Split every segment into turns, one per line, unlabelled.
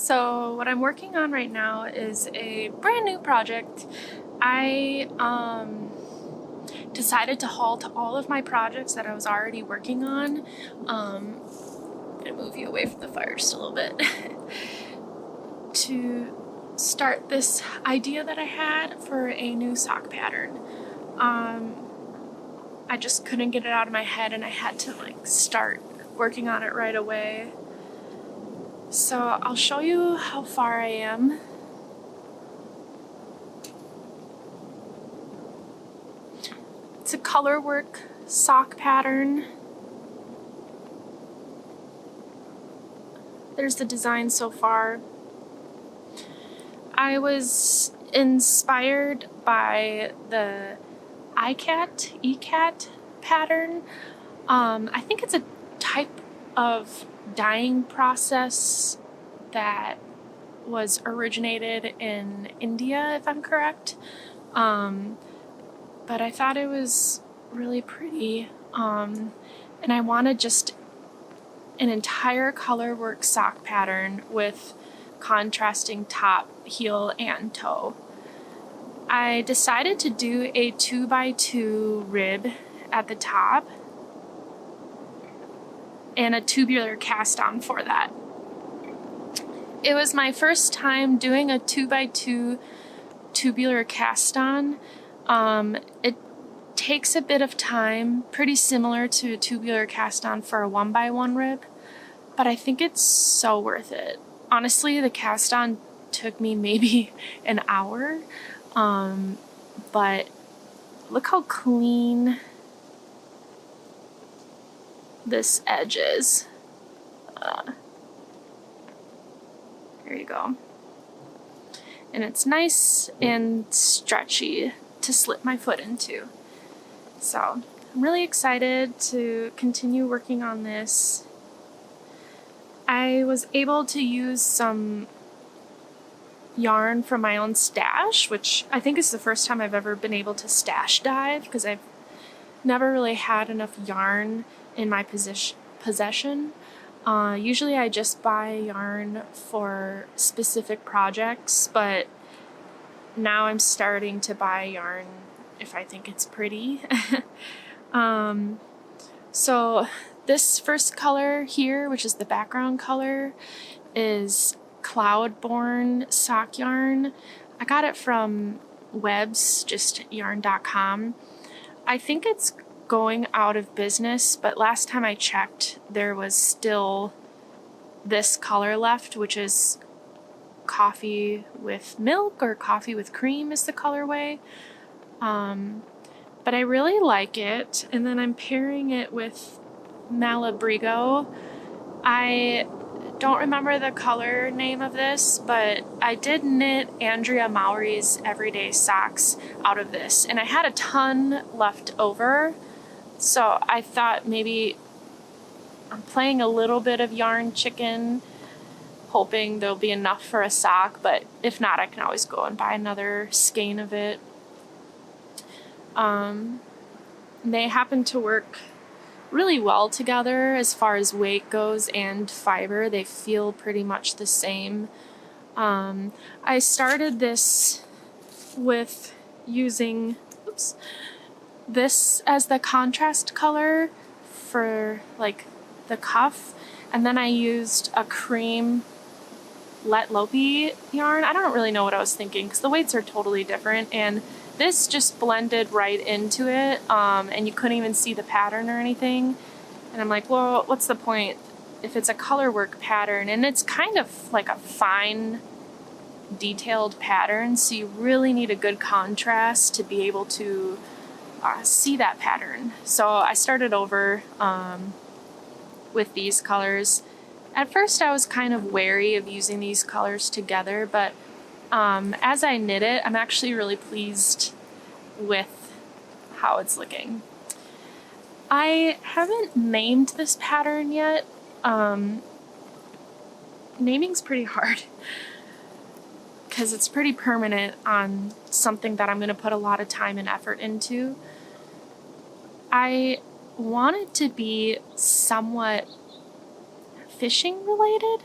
So what I'm working on right now is a brand new project. I decided to halt all of my projects that I was already working on. I'm gonna move you away from the fire just a little bit to start this idea that I had for a new sock pattern. I just couldn't get it out of my head and I had to start working on it right away. So I'll show you how far I am. It's a color work sock pattern. There's the design so far. I was inspired by the ECAT pattern. I think it's a type of dyeing process that was originated in India, if I'm correct. But I thought it was really pretty. And I wanted just an entire color work sock pattern with contrasting top, heel, and toe. I decided to do a 2x2 rib at the top and a tubular cast on for that. It was my first time doing a 2x2 tubular cast on. It takes a bit of time, pretty similar to a tubular cast on for a 1x1 rib, but I think it's so worth it. Honestly, the cast on took me maybe an hour, but look how clean this edge is. There you go. And it's nice and stretchy to slip my foot into. So I'm really excited to continue working on this. I was able to use some yarn from my own stash, which I think is the first time I've ever been able to stash dive, because I've never really had enough yarn in my possession. Usually I just buy yarn for specific projects, but now I'm starting to buy yarn if I think it's pretty. So this first color here, which is the background color, is Cloudborn sock yarn. I got it from Webs, just yarn.com. I think it's going out of business, but last time I checked, there was still this color left, which is coffee with milk or coffee with cream is the colorway. But I really like it, and then I'm pairing it with Malabrigo. I don't remember the color name of this, but I did knit Andrea Mowry's everyday socks out of this, and I had a ton left over, so I thought maybe I'm playing a little bit of yarn chicken, hoping there'll be enough for a sock, but if not, I can always go and buy another skein of it. They happen to work really well together as far as weight goes and fiber. They feel pretty much the same. I started this with using this as the contrast color for the cuff, and then I used a cream Let Lopi yarn. I don't really know what I was thinking because the weights are totally different, and this just blended right into it, and you couldn't even see the pattern or anything. And I'm like, well, what's the point if it's a color work pattern? And it's kind of like a fine, detailed pattern, so you really need a good contrast to be able to see that pattern. So I started over with these colors. At first I was kind of wary of using these colors together, but as I knit it, I'm actually really pleased with how it's looking. I haven't named this pattern yet. Naming's pretty hard because it's pretty permanent on something that I'm going to put a lot of time and effort into. I want it to be somewhat fishing related.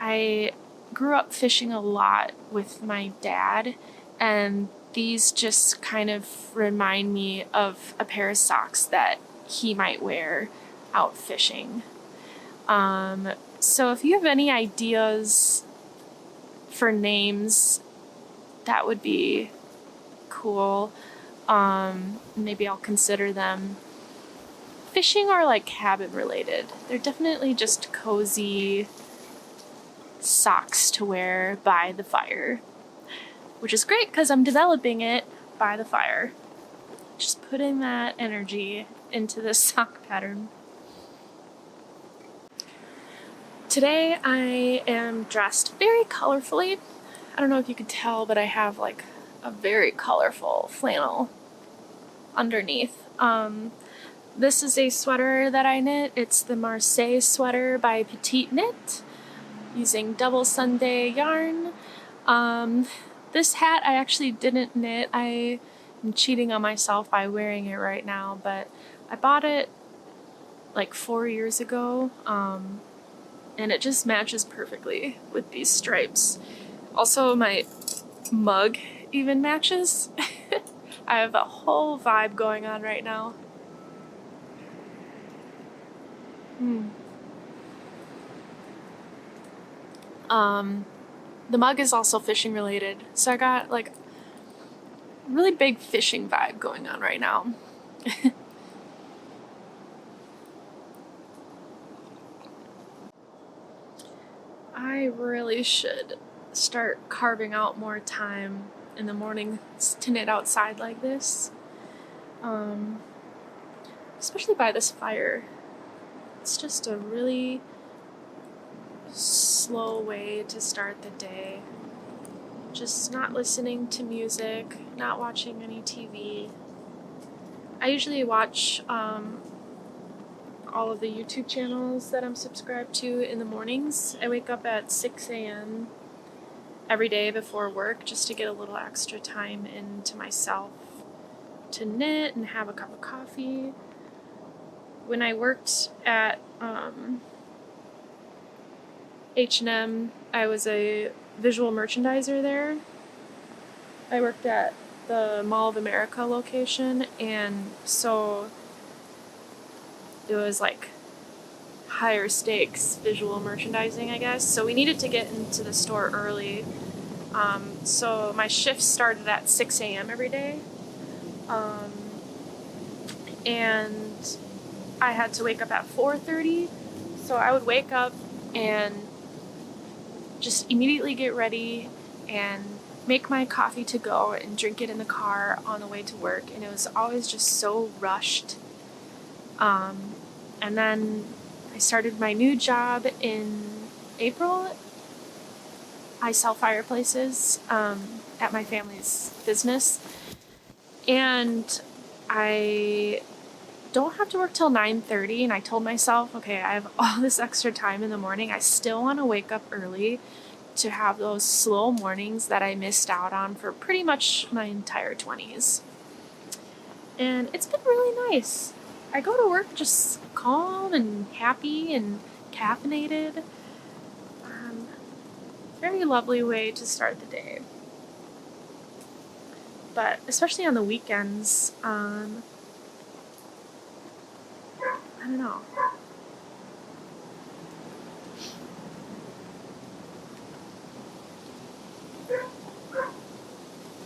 I grew up fishing a lot with my dad, and these just kind of remind me of a pair of socks that he might wear out fishing. So if you have any ideas for names, that would be cool. Maybe I'll consider them. Fishing or like cabin related. They're definitely just cozy socks to wear by the fire, which is great because I'm developing it by the fire. Just putting that energy into this sock pattern. Today I am dressed very colorfully. I don't know if you could tell, but I have like a very colorful flannel underneath. This is a sweater that I knit. It's the Marseille sweater by Petite Knit using double Sunday yarn. This hat I actually didn't knit. I am cheating on myself by wearing it right now, but I bought it like 4 years ago, and it just matches perfectly with these stripes. Also, my mug even matches. I have a whole vibe going on right now. The mug is also fishing related, so I got like a really big fishing vibe going on right now. I really should start carving out more time in the morning to knit outside like this. Especially by this fire. It's just a really slow way to start the day. Just not listening to music, not watching any TV. I usually watch all of the YouTube channels that I'm subscribed to in the mornings. I wake up at 6 a.m. every day before work just to get a little extra time into myself to knit and have a cup of coffee. When I worked at H&M, I was a visual merchandiser there. I worked at the Mall of America location, and so it was like higher stakes visual merchandising, I guess. So we needed to get into the store early. So my shift started at 6 a.m. every day. And I had to wake up at 4:30. So I would wake up and just immediately get ready and make my coffee to go and drink it in the car on the way to work. And it was always just so rushed. And then I started my new job in April. I sell fireplaces at my family's business. And I don't have to work till 9:30, and I told myself, okay, I have all this extra time in the morning. I still want to wake up early to have those slow mornings that I missed out on for pretty much my entire 20s. And it's been really nice. I go to work just calm and happy and caffeinated. Very lovely way to start the day. But especially on the weekends, I don't know.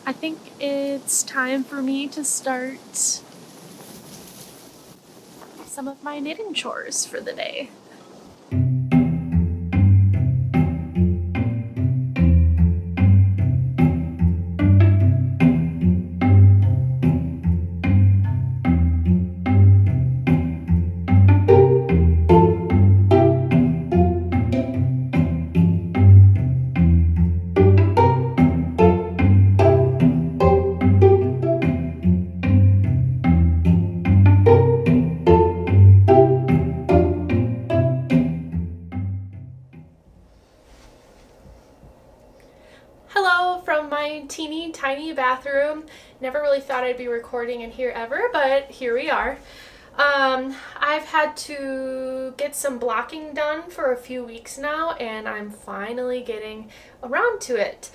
I think it's time for me to start some of my knitting chores for the day. Hello from my teeny tiny bathroom. Never really thought I'd be recording in here ever, but here we are. I've had to get some blocking done for a few weeks now, and I'm finally getting around to it.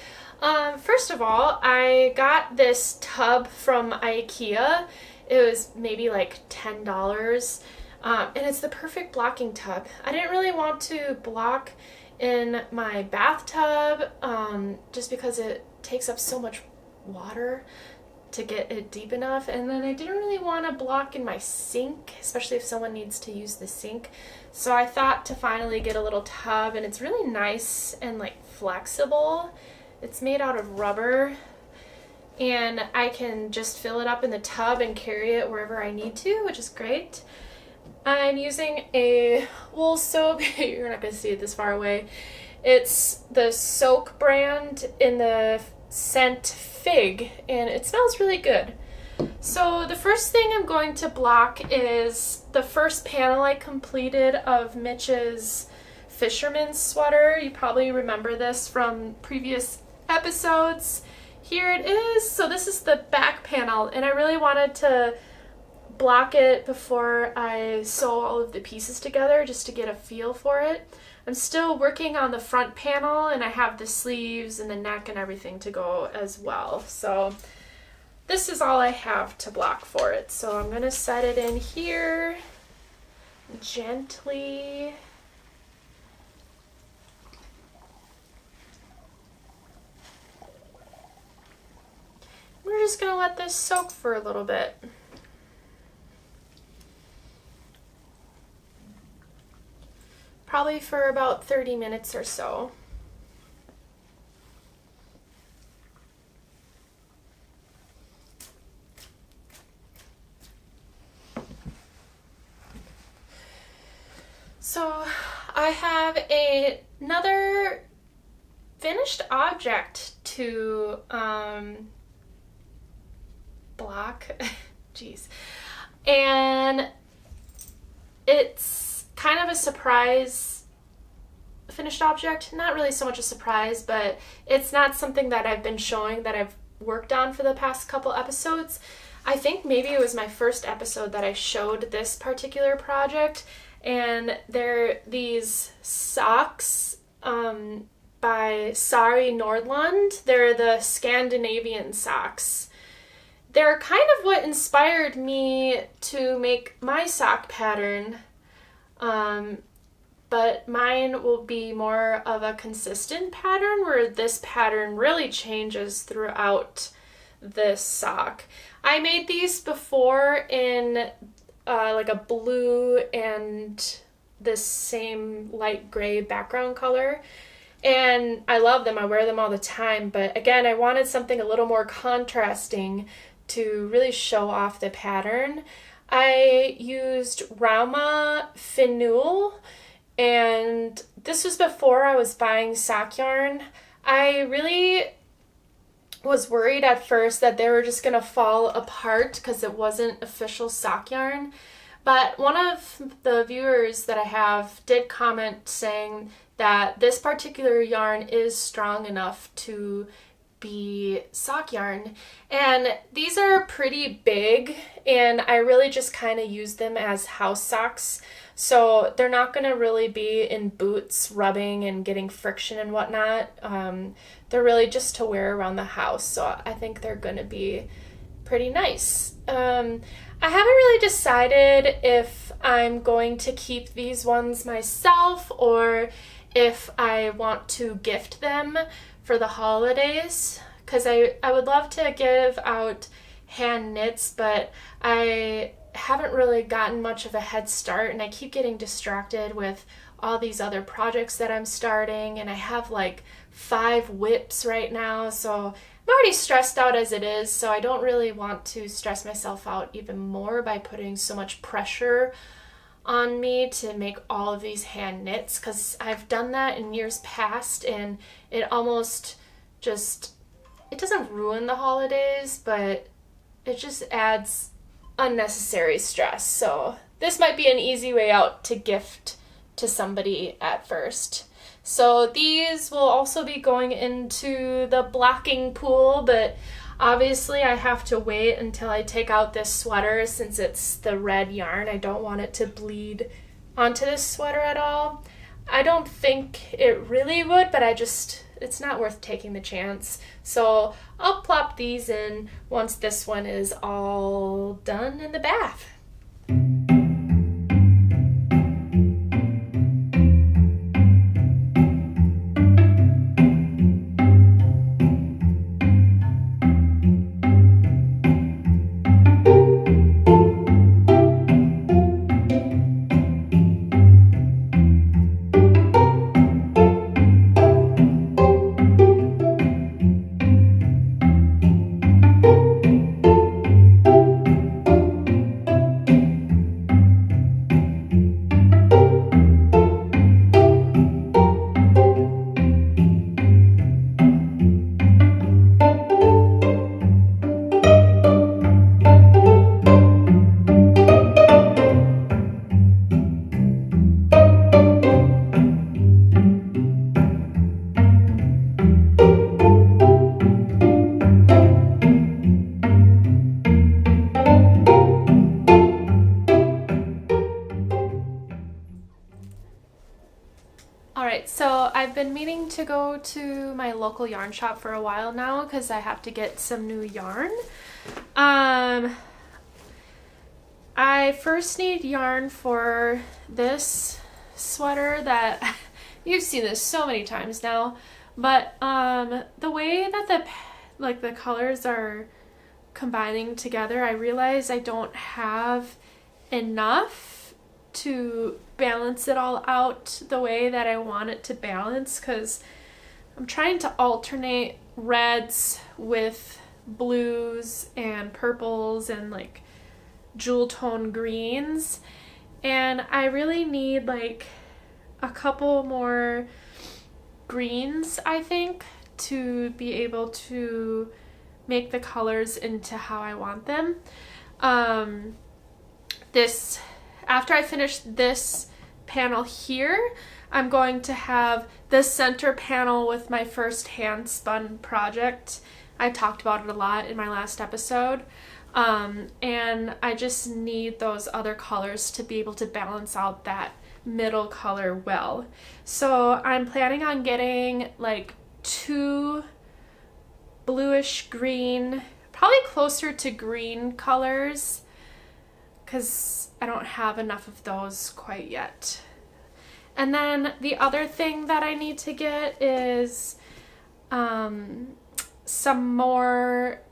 First of all, I got this tub from IKEA. It was maybe like $10, and it's the perfect blocking tub. I didn't really want to block in my bathtub, just because it takes up so much water to get it deep enough, and then I didn't really want to block in my sink, especially if someone needs to use the sink. So I thought to finally get a little tub, and it's really nice and like flexible. It's made out of rubber, and I can just fill it up in the tub and carry it wherever I need to, which is great. I'm using a wool soap. You're not going to see it this far away. It's the Soak brand in the scent Fig, and it smells really good. So the first thing I'm going to block is the first panel I completed of Mitch's fisherman sweater. You probably remember this from previous episodes. Here it is. So this is the back panel, and I really wanted to block it before I sew all of the pieces together just to get a feel for it. I'm still working on the front panel, and I have the sleeves and the neck and everything to go as well. So this is all I have to block for it. So I'm going to set it in here gently. We're just going to let this soak for a little bit. Probably for about 30 minutes or so. So I have another finished object to block. Jeez. And it's kind of a surprise finished object. Not really so much a surprise, but it's not something that I've been showing that I've worked on for the past couple episodes. I think maybe it was my first episode that I showed this particular project, and they're these socks by Sari Nordland. They're the Scandinavian socks. They're kind of what inspired me to make my sock pattern. But mine will be more of a consistent pattern, where this pattern really changes throughout this sock. I made these before in like a blue and this same light gray background color, and I love them. I wear them all the time, but again, I wanted something a little more contrasting to really show off the pattern. I used Rauma Finool, and this was before I was buying sock yarn. I really was worried at first that they were just going to fall apart because it wasn't official sock yarn. But one of the viewers that I have did comment saying that this particular yarn is strong enough to be sock yarn, and these are pretty big, and I really just kind of use them as house socks, so they're not going to really be in boots rubbing and getting friction and whatnot. They're really just to wear around the house, so I think they're going to be pretty nice. I haven't really decided if I'm going to keep these ones myself or if I want to gift them for the holidays, because I would love to give out hand knits, but I haven't really gotten much of a head start, and I keep getting distracted with all these other projects that I'm starting, and I have like 5 whips right now, so I'm already stressed out as it is, so I don't really want to stress myself out even more by putting so much pressure on me to make all of these hand knits, because I've done that in years past, and it almost just, it doesn't ruin the holidays, but it just adds unnecessary stress. So this might be an easy way out to gift to somebody at first. So these will also be going into the blocking pool, but Obviously, I have to wait until I take out this sweater since it's the red yarn. I don't want it to bleed onto this sweater at all. I don't think it really would, but it's not worth taking the chance. So I'll plop these in once this one is all done in the bath. Alright, so I've been meaning to go to my local yarn shop for a while now because I have to get some new yarn. I first need yarn for this sweater that you've seen this so many times now, but the way that the colors are combining together, I realize I don't have enough to balance it all out the way that I want it to balance, because I'm trying to alternate reds with blues and purples and like jewel tone greens, and I really need like a couple more greens, I think, to be able to make the colors into how I want them. After I finish this panel here, I'm going to have the center panel with my first hand spun project. I talked about it a lot in my last episode. And I just need those other colors to be able to balance out that middle color well. So I'm planning on getting like 2 bluish green, probably closer to green colors, because I don't have enough of those quite yet. And then the other thing that I need to get is some more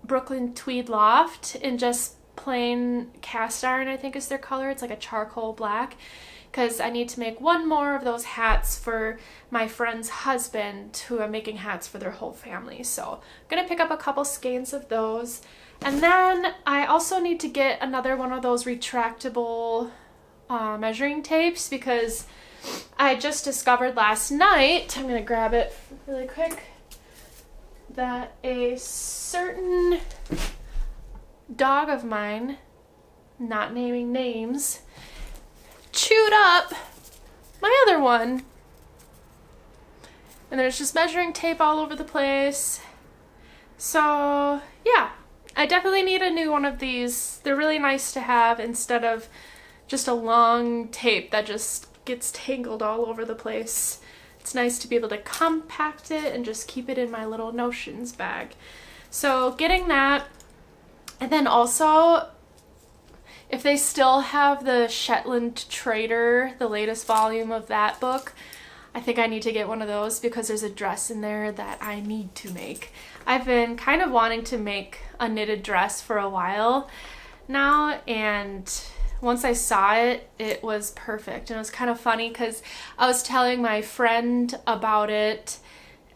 Brooklyn Tweed Loft in just plain cast iron, I think is their color. It's like a charcoal black, because I need to make one more of those hats for my friend's husband, who I'm making hats for their whole family. So I'm gonna pick up a couple skeins of those. And then I also need to get another one of those retractable measuring tapes, because I just discovered last night, I'm gonna grab it really quick, that a certain dog of mine, not naming names, chewed up my other one. And there's just measuring tape all over the place. So yeah, I definitely need a new one of these. They're really nice to have instead of just a long tape that just gets tangled all over the place. It's nice to be able to compact it and just keep it in my little notions bag. So getting that, and then also, if they still have the Shetland Trader, the latest volume of that book, I think I need to get one of those, because there's a dress in there that I need to make. I've been kind of wanting to make a knitted dress for a while now, and once I saw it, it was perfect. And it was kind of funny because I was telling my friend about it,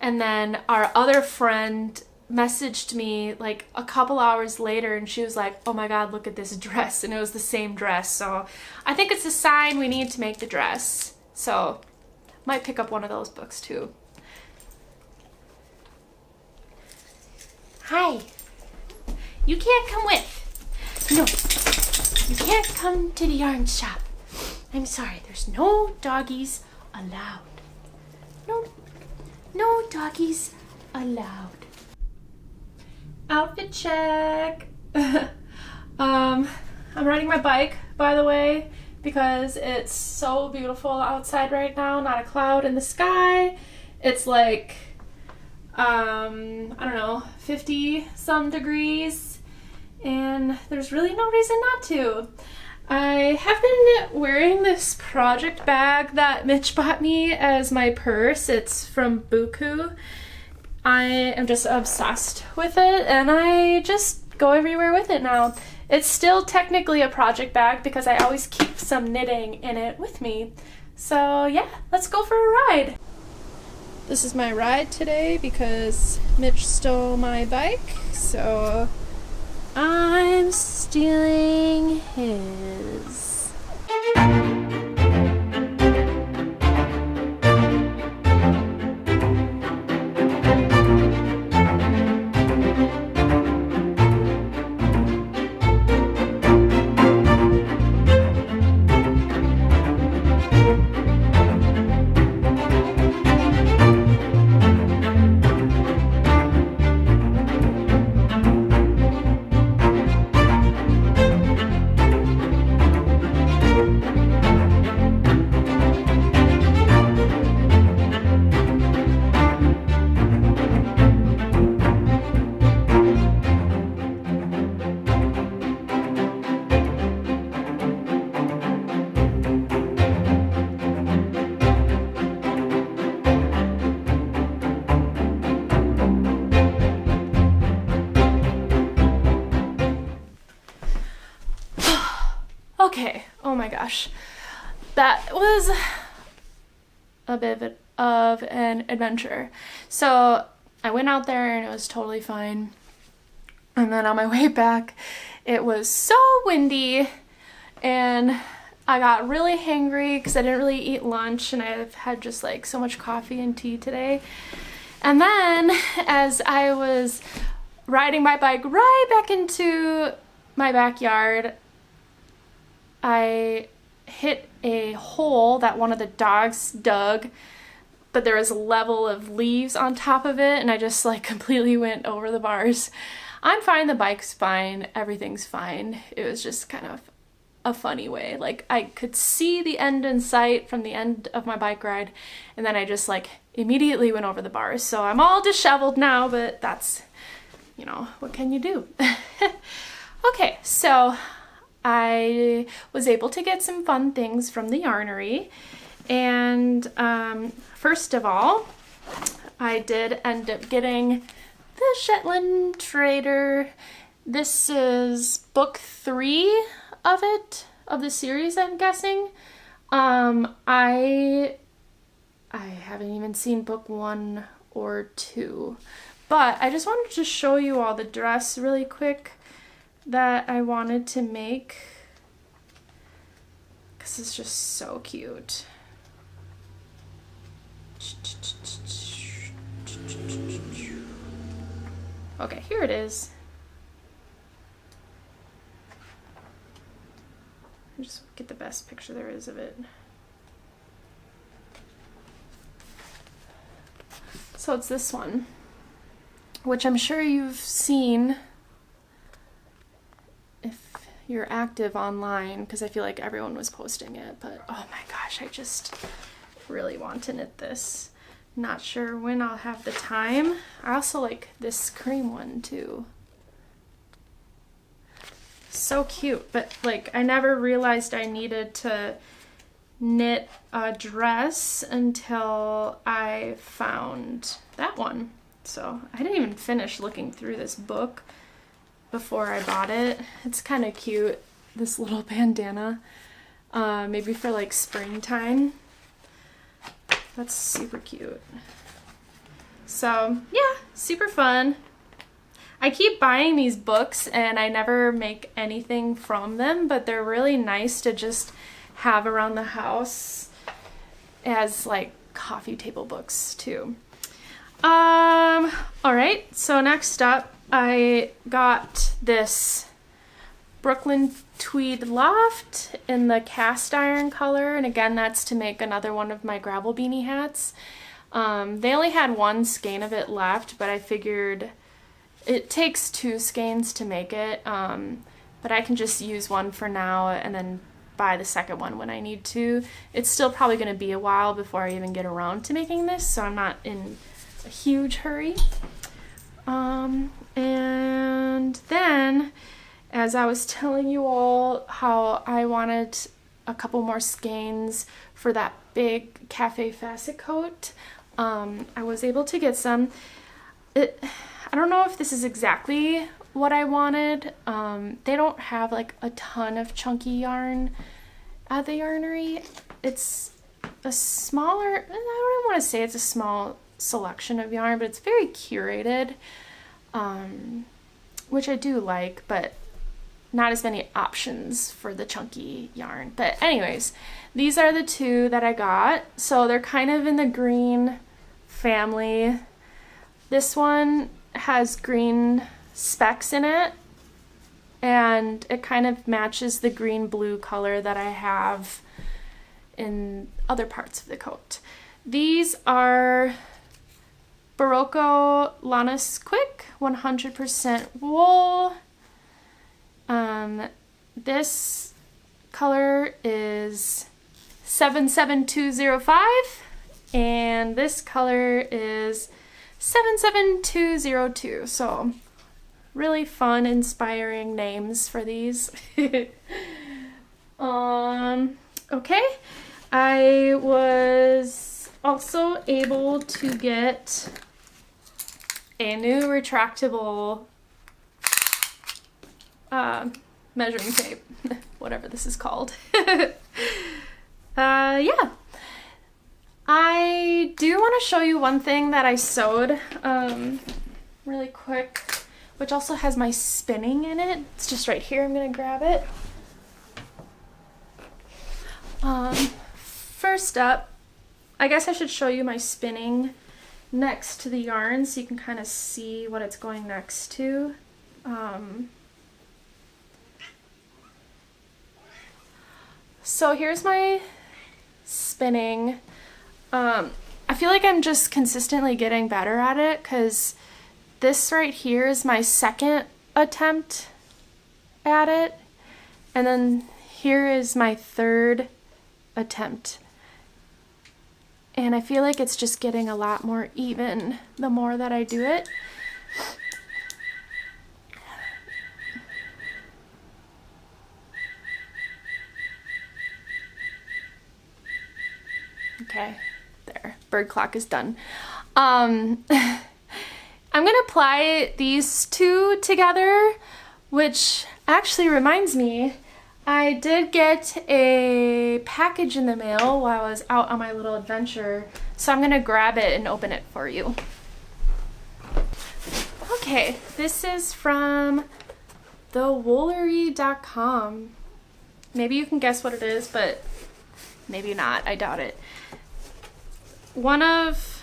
and then our other friend messaged me like a couple hours later, and she was like, oh my god, look at this dress, and it was the same dress. So I think it's a sign we need to make the dress. So might pick up one of those books too. Hi. You can't come with. No. You can't come to the yarn shop. I'm sorry, there's no doggies allowed. No doggies allowed. Outfit check. I'm riding my bike, by the way, because it's so beautiful outside right now. Not a cloud in the sky. It's like, I don't know, 50 some degrees, and there's really no reason not to. I have been wearing this project bag that Mitch bought me as my purse. It's from Buku. I am just obsessed with it, and I just go everywhere with it now. It's still technically a project bag because I always keep some knitting in it with me. So yeah, let's go for a ride. This is my ride today because Mitch stole my bike, so I'm stealing his. Okay, oh my gosh, that was a bit of an adventure. So I went out there and it was totally fine, and then on my way back it was so windy and I got really hangry because I didn't really eat lunch, and I've had just like so much coffee and tea today. And then as I was riding my bike right back into my backyard, I hit a hole that one of the dogs dug, but there was a level of leaves on top of it, and I just like completely went over the bars. I'm fine, the bike's fine, everything's fine. It was just kind of a funny way. Like, I could see the end in sight from the end of my bike ride, and then I just like immediately went over the bars. So I'm all disheveled now, but that's, you know, what can you do? Okay, so I was able to get some fun things from the yarnery, and first of all, I did end up getting the Shetland Trader. This is book 3 of it, of the series, I'm guessing. I haven't even seen book 1 or 2, but I just wanted to show you all the dress really quick that I wanted to make because it's just so cute. Okay, here it is. Just get the best picture there is of it. So it's this one, which I'm sure you've seen if you're active online, because I feel like everyone was posting it. But oh my gosh, I just really want to knit this. Not sure when I'll have the time. I also like this cream one too. So cute, but like I never realized I needed to knit a dress until I found that one. So I didn't even finish looking through this book before I bought it. It's kind of cute, this little bandana, maybe for like springtime. That's super cute. So yeah, super fun. I keep buying these books and I never make anything from them, but they're really nice to just have around the house as like coffee table books too. All right, so next up I got this Brooklyn tweed loft in the cast iron color, and again that's to make another one of my gravel beanie hats. They only had one skein of it left, but I figured It takes 2 skeins to make it, but I can just use one for now and then buy the second one when I need to. It's still probably going to be a while before I even get around to making this, so I'm not in a huge hurry. And then, as I was telling you all how I wanted a couple more skeins for that big cafe facet coat, I was able to get some. I don't know if this is exactly what I wanted. They don't have like a ton of chunky yarn at the yarnery. It's a smaller, I don't want to say it's a small selection of yarn, but it's very curated, which I do like, but not as many options for the chunky yarn. But anyways, these are the 2 that I got. So they're kind of in the green family. This one has green specks in it, and it kind of matches the green-blue color that I have in other parts of the coat. These are Barocco Lannis Quick 100% wool. This color is 77205, and this color is 77202. So really fun, inspiring names for these. Okay, I was also able to get a new retractable measuring tape, whatever this is called. Yeah. I do want to show you one thing that I sewed really quick, which also has my spinning in it. It's just right here. I'm going to grab it. First up, I guess I should show you my spinning next to the yarn so you can kind of see what it's going next to. So here's my spinning. I feel like I'm just consistently getting better at it, because this right here is my second attempt at it, and then here is my third attempt. And I feel like it's just getting a lot more even the more that I do it. Okay, there, bird clock is done. I'm gonna apply these 2 together, which actually reminds me, I did get a package in the mail while I was out on my little adventure, so I'm gonna grab it and open it for you. Okay, this is from thewoolery.com. Maybe you can guess what it is, but maybe not, I doubt it. One of,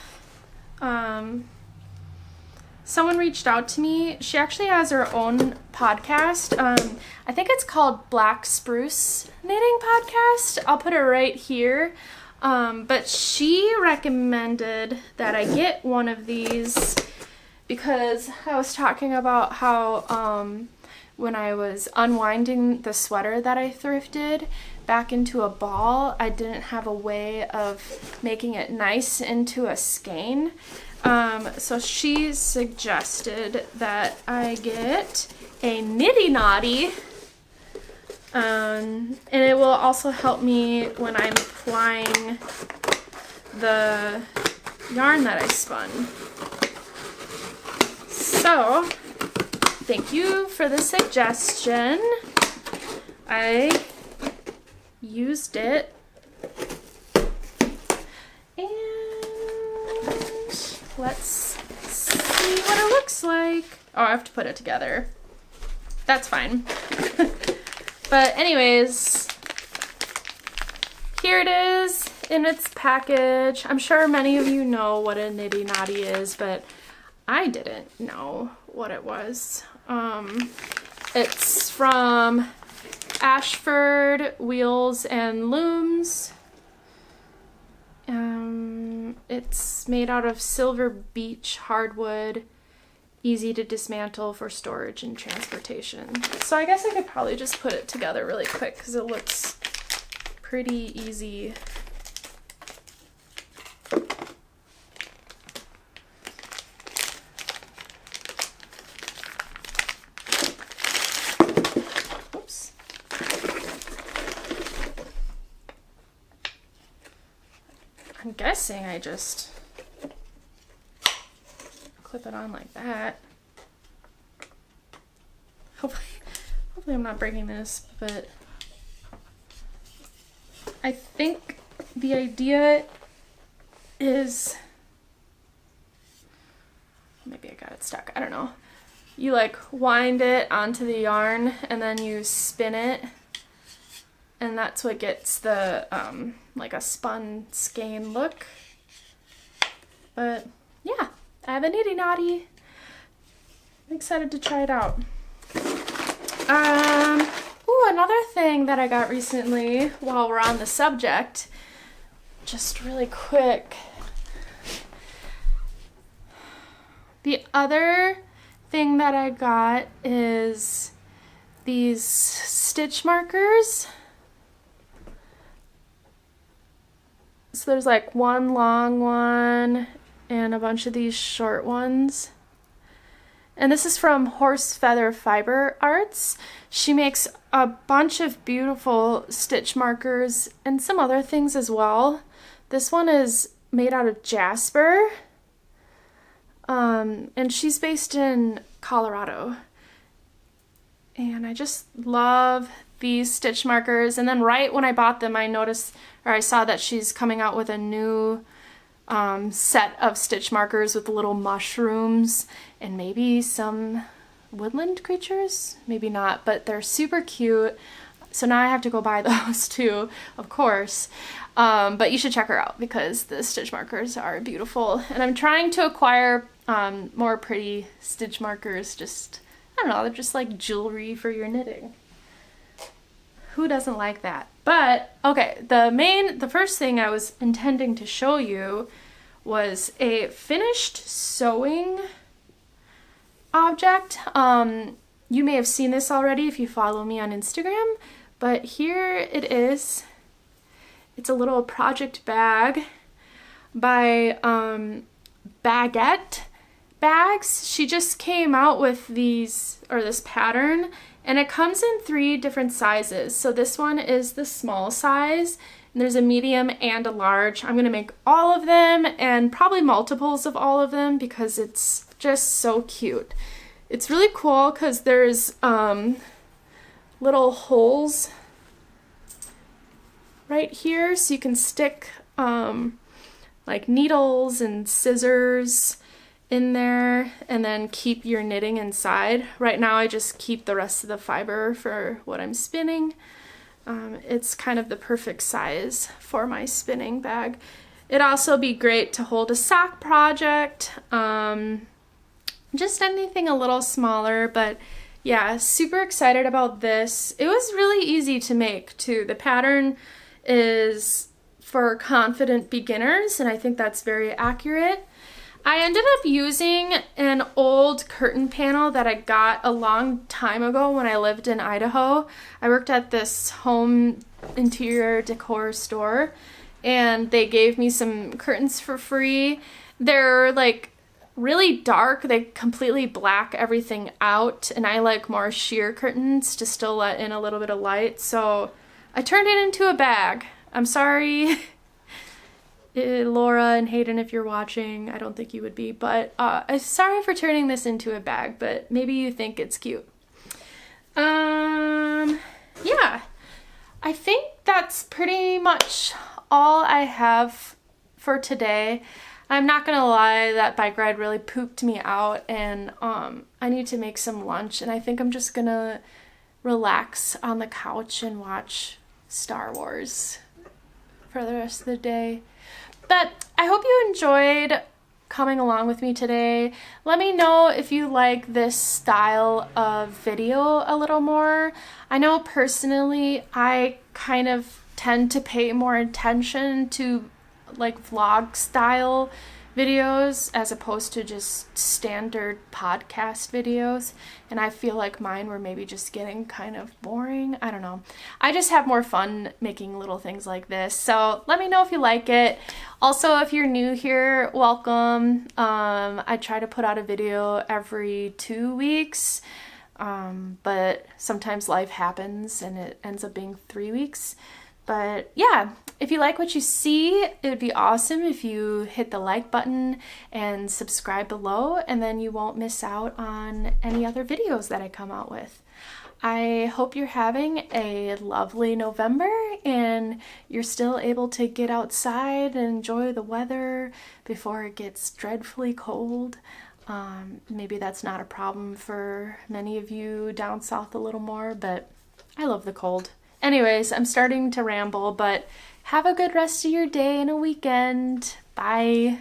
someone reached out to me. She actually has her own podcast. I think it's called Black Spruce Knitting Podcast. I'll put it right here. But she recommended that I get one of these because I was talking about how when I was unwinding the sweater that I thrifted back into a ball, I didn't have a way of making it nice into a skein. So she suggested that I get a nitty knotty, and it will also help me when I'm applying the yarn that I spun. So thank you for the suggestion. I used it, and let's see what it looks like. Oh, I have to put it together. That's fine. But anyways, here it is in its package. I'm sure many of you know what a nitty knotty is, but I didn't know what it was. It's from Ashford Wheels and Looms. It's made out of Silver Beach hardwood, easy to dismantle for storage and transportation. So I guess I could probably just put it together really quick because it looks pretty easy. Oops. I'm guessing I just clip it on like that. Hopefully I'm not breaking this, but I think the idea is, maybe I got it stuck, I don't know. You like wind it onto the yarn and then you spin it, and that's what gets the like a spun skein look. But yeah, I have a nitty naughty. I'm excited to try it out. Ooh, another thing that I got recently while we're on the subject, just really quick. The other thing that I got is these stitch markers. So there's like one long one and a bunch of these short ones. And this is from Horse Feather Fiber Arts. She makes a bunch of beautiful stitch markers and some other things as well. This one is made out of jasper. And she's based in Colorado. And I just love these stitch markers. And then right when I bought them, I noticed, or I saw that she's coming out with a new set of stitch markers with little mushrooms and maybe some woodland creatures, maybe not, but they're super cute. So now I have to go buy those too, of course. But you should check her out because the stitch markers are beautiful. And I'm trying to acquire more pretty stitch markers. Just, I don't know, they're just like jewelry for your knitting. Who doesn't like that? But okay, the first thing I was intending to show you was a finished sewing object. You may have seen this already if you follow me on Instagram, but here it is. It's a little project bag by Baguette Bags. She just came out with these, or this pattern, and it comes in 3 different sizes. So this one is the small size, and there's a medium and a large. I'm gonna make all of them and probably multiples of all of them because it's just so cute. It's really cool because there's little holes right here, so you can stick like needles and scissors in there and then keep your knitting inside. Right now I just keep the rest of the fiber for what I'm spinning. It's kind of the perfect size for my spinning bag. It'd also be great to hold a sock project, just anything a little smaller, but yeah, super excited about this. It was really easy to make too. The pattern is for confident beginners, and I think that's very accurate. I ended up using an old curtain panel that I got a long time ago when I lived in Idaho. I worked at this home interior decor store, and they gave me some curtains for free. They're like really dark. They completely black everything out, and I like more sheer curtains to still let in a little bit of light. So I turned it into a bag. I'm sorry. Laura and Hayden, if you're watching, I don't think you would be, but I'm sorry for turning this into a bag, but maybe you think it's cute. Yeah, I think that's pretty much all I have for today. I'm not gonna lie, that bike ride really pooped me out, and I need to make some lunch, and I think I'm just gonna relax on the couch and watch Star Wars for the rest of the day. But I hope you enjoyed coming along with me today. Let me know if you like this style of video a little more. I know personally I kind of tend to pay more attention to like vlog style videos as opposed to just standard podcast videos, and I feel like mine were maybe just getting kind of boring. I don't know. I just have more fun making little things like this, so let me know if you like it. Also, if you're new here, welcome. I try to put out a video every 2 weeks, but sometimes life happens and it ends up being 3 weeks. But yeah, if you like what you see, it would be awesome if you hit the like button and subscribe below, and then you won't miss out on any other videos that I come out with. I hope you're having a lovely November and you're still able to get outside and enjoy the weather before it gets dreadfully cold. Maybe that's not a problem for many of you down south a little more, but I love the cold. Anyways, I'm starting to ramble, but have a good rest of your day and a weekend. Bye.